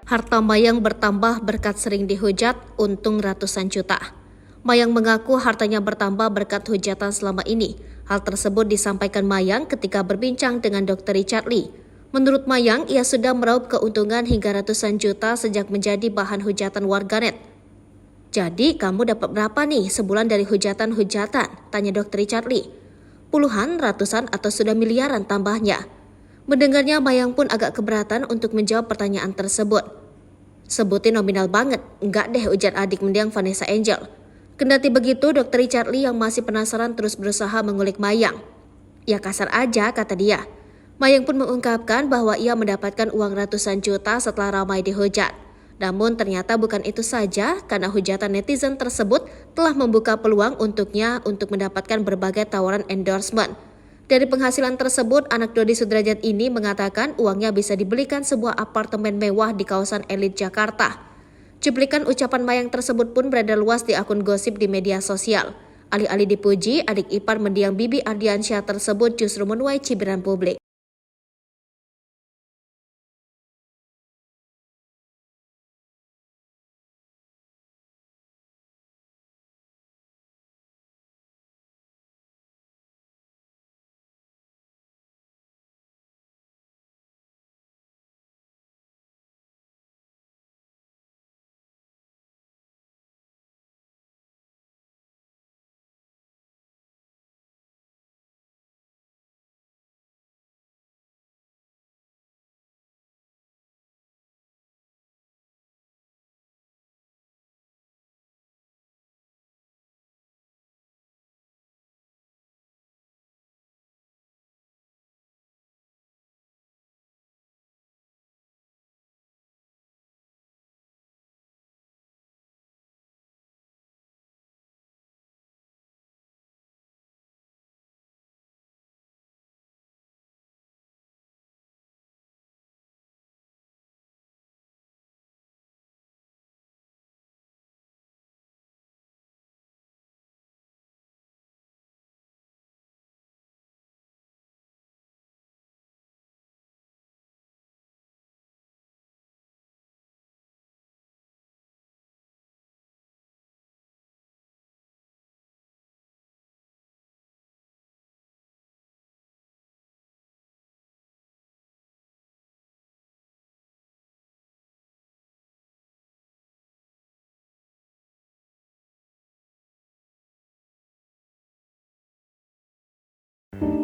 Harta Mayang bertambah berkat sering dihujat, untung ratusan juta. Mayang mengaku hartanya bertambah berkat hujatan selama ini. Hal tersebut disampaikan Mayang ketika berbincang dengan Dr. Richard Lee. Menurut Mayang, ia sudah meraup keuntungan hingga ratusan juta sejak menjadi bahan hujatan warganet. Jadi, kamu dapat berapa nih sebulan dari hujatan-hujatan? Tanya Dr. Richard Lee. Puluhan, ratusan, atau sudah miliaran tambahnya. Mendengarnya, Mayang pun agak keberatan untuk menjawab pertanyaan tersebut. Sebutin nominal banget, enggak deh, ujar adik mendiang Vanessa Angel. Kendati begitu, Dr. Richard Lee yang masih penasaran terus berusaha mengulik Mayang. Ya kasar aja, kata dia. Mayang pun mengungkapkan bahwa ia mendapatkan uang ratusan juta setelah ramai dihujat. Namun ternyata bukan itu saja, karena hujatan netizen tersebut telah membuka peluang untuknya untuk mendapatkan berbagai tawaran endorsement. Dari penghasilan tersebut, anak Dodi Sudrajat ini mengatakan uangnya bisa dibelikan sebuah apartemen mewah di kawasan elit Jakarta. Cuplikan ucapan Mayang tersebut pun beredar luas di akun gosip di media sosial. Alih-alih dipuji, adik ipar mendiang Bibi Ardiansyah tersebut justru menuai cibiran publik.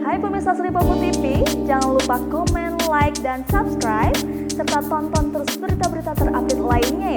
Hai pemirsa Sri Popo TV, jangan lupa komen, like, dan subscribe, serta tonton terus berita-berita terupdate lainnya